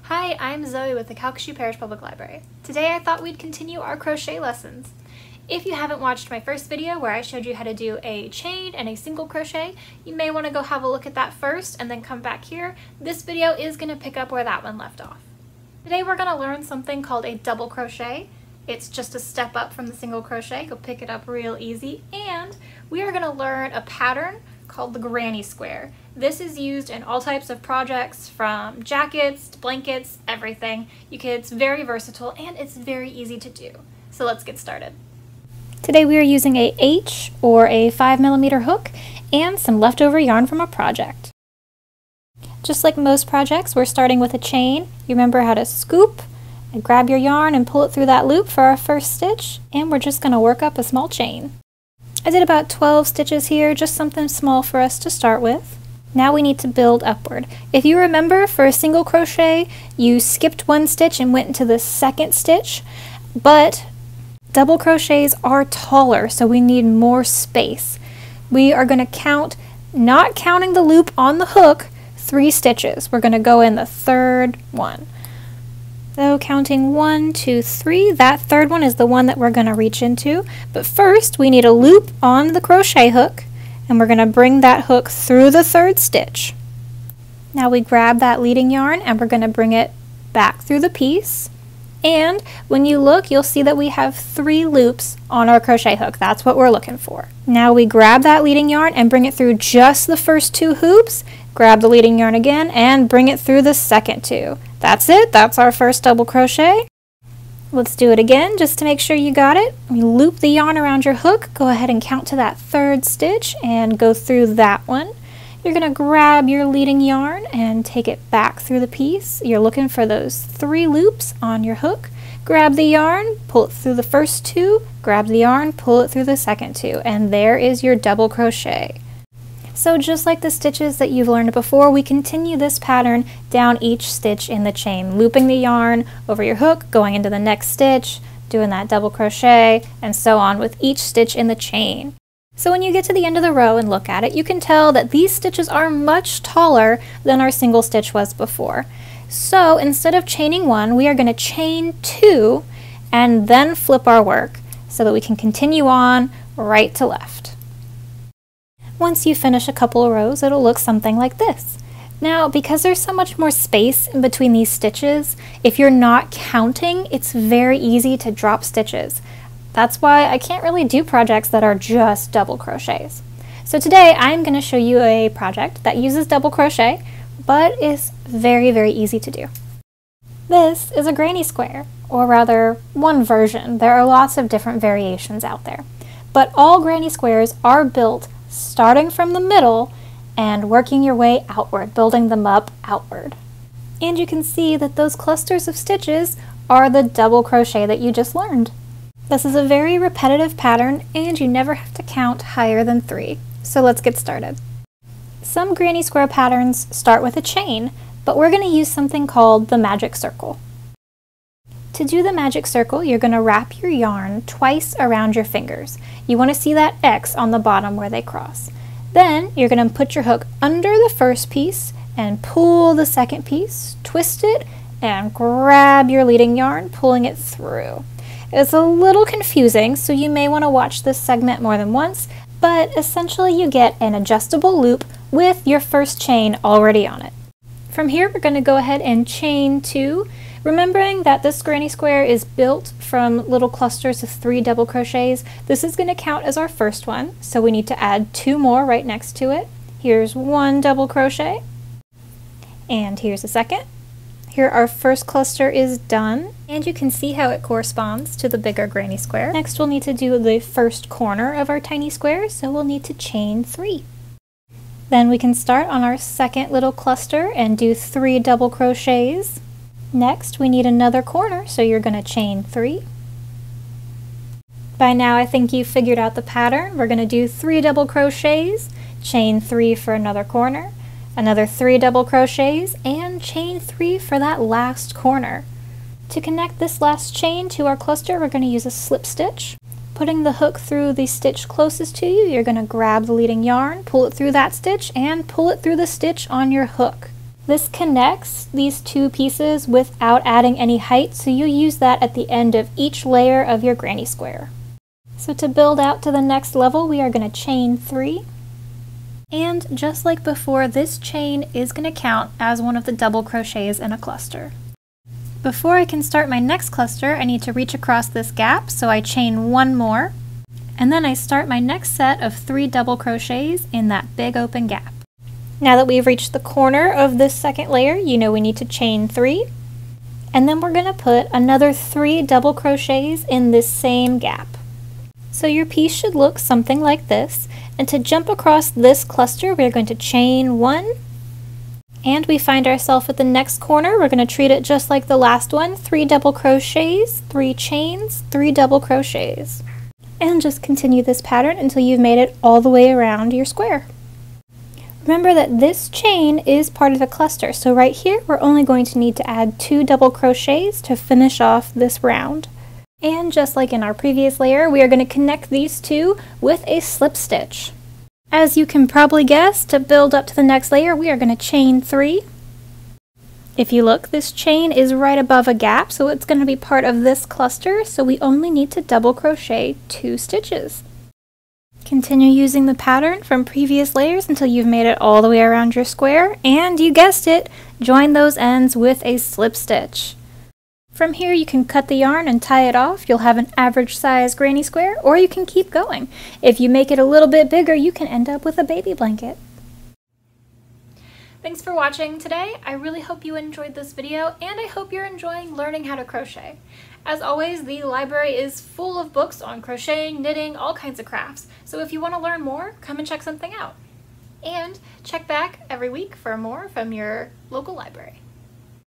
Hi, I'm Zoe with the Calcasieu Parish Public Library. Today I thought we'd continue our crochet lessons. If you haven't watched my first video where I showed you how to do a chain and a single crochet, you may want to go have a look at that first and then come back here. This video is going to pick up where that one left off. Today we're going to learn something called a double crochet. It's just a step up from the single crochet. You'll pick it up real easy. And we are going to learn a pattern called the granny square. This is used in all types of projects, from jackets to blankets, everything. It's very versatile and it's very easy to do. So let's get started. Today we are using a H or a 5mm hook and some leftover yarn from a project. Just like most projects, we're starting with a chain. You remember how to scoop and grab your yarn and pull it through that loop for our first stitch, and we're just going to work up a small chain. I did about 12 stitches here, just something small for us to start with. Now we need to build upward. If you remember, for a single crochet, you skipped one stitch and went into the second stitch, but double crochets are taller, so we need more space. We are going to count, not counting the loop on the hook, 3 stitches. We're going to go in the third one. So counting 1, 2, 3, that third one is the one that we're going to reach into. But first we need a loop on the crochet hook, and we're going to bring that hook through the third stitch. Now we grab that leading yarn and we're going to bring it back through the piece. And when you look, you'll see that we have 3 loops on our crochet hook. That's what we're looking for. Now we grab that leading yarn and bring it through just the first 2 hoops, grab the leading yarn again, and bring it through the second 2. That's it. That's our first double crochet. Let's do it again just to make sure you got it. You loop the yarn around your hook, go ahead and count to that third stitch and go through that one. You're going to grab your leading yarn and take it back through the piece. You're looking for those 3 loops on your hook. Grab the yarn, pull it through the first 2, grab the yarn, pull it through the second 2, and there is your double crochet. So just like the stitches that you've learned before, we continue this pattern down each stitch in the chain, looping the yarn over your hook, going into the next stitch, doing that double crochet, and so on with each stitch in the chain. So when you get to the end of the row and look at it, you can tell that these stitches are much taller than our single stitch was before. So instead of chaining 1, we are going to chain 2 and then flip our work so that we can continue on right to left. Once you finish a couple of rows, it'll look something like this. Now, because there's so much more space in between these stitches, if you're not counting, it's very easy to drop stitches. That's why I can't really do projects that are just double crochets. So today I'm going to show you a project that uses double crochet, but is very, very easy to do. This is a granny square, or rather one version. There are lots of different variations out there. But all granny squares are built starting from the middle and working your way outward, building them up outward. And you can see that those clusters of stitches are the double crochet that you just learned. This is a very repetitive pattern and you never have to count higher than 3. So let's get started. Some granny square patterns start with a chain, but we're going to use something called the magic circle. To do the magic circle, you're going to wrap your yarn twice around your fingers. You want to see that X on the bottom where they cross. Then you're going to put your hook under the first piece and pull the second piece, twist it, and grab your leading yarn, pulling it through. It's a little confusing, so you may want to watch this segment more than once, but essentially you get an adjustable loop with your first chain already on it. From here, we're going to go ahead and chain 2. Remembering that this granny square is built from little clusters of 3 double crochets, this is going to count as our first one, so we need to add 2 more right next to it. Here's 1 double crochet, and here's the second. Here our first cluster is done, and you can see how it corresponds to the bigger granny square. Next we'll need to do the first corner of our tiny square, so we'll need to chain 3. Then we can start on our second little cluster and do 3 double crochets. Next, we need another corner, so you're going to chain 3. By now, I think you've figured out the pattern. We're going to do 3 double crochets, chain 3 for another corner, another 3 double crochets, and chain 3 for that last corner. To connect this last chain to our cluster, we're going to use a slip stitch. Putting the hook through the stitch closest to you, you're going to grab the leading yarn, pull it through that stitch, and pull it through the stitch on your hook. This connects these two pieces without adding any height, so you use that at the end of each layer of your granny square. So to build out to the next level, we are going to chain 3. And just like before, this chain is going to count as one of the double crochets in a cluster. Before I can start my next cluster, I need to reach across this gap, so I chain 1 more, and then I start my next set of 3 double crochets in that big open gap. Now that we've reached the corner of this second layer, you know we need to chain 3, and then we're going to put another 3 double crochets in this same gap. So your piece should look something like this, and to jump across this cluster, we're going to chain 1, and we find ourselves at the next corner. We're going to treat it just like the last one, 3 double crochets, 3 chains, 3 double crochets. And just continue this pattern until you've made it all the way around your square. Remember that this chain is part of the cluster, so right here we're only going to need to add 2 double crochets to finish off this round. And just like in our previous layer, we are going to connect these two with a slip stitch. As you can probably guess, to build up to the next layer, we are going to chain 3. If you look, this chain is right above a gap, so it's going to be part of this cluster, so we only need to double crochet 2 stitches. Continue using the pattern from previous layers until you've made it all the way around your square, and you guessed it, join those ends with a slip stitch. From here you can cut the yarn and tie it off. You'll have an average size granny square, or you can keep going. If you make it a little bit bigger, you can end up with a baby blanket. Thanks for watching today. I really hope you enjoyed this video, and I hope you're enjoying learning how to crochet. As always, the library is full of books on crocheting, knitting, all kinds of crafts. So if you want to learn more, come and check something out. And check back every week for more from your local library.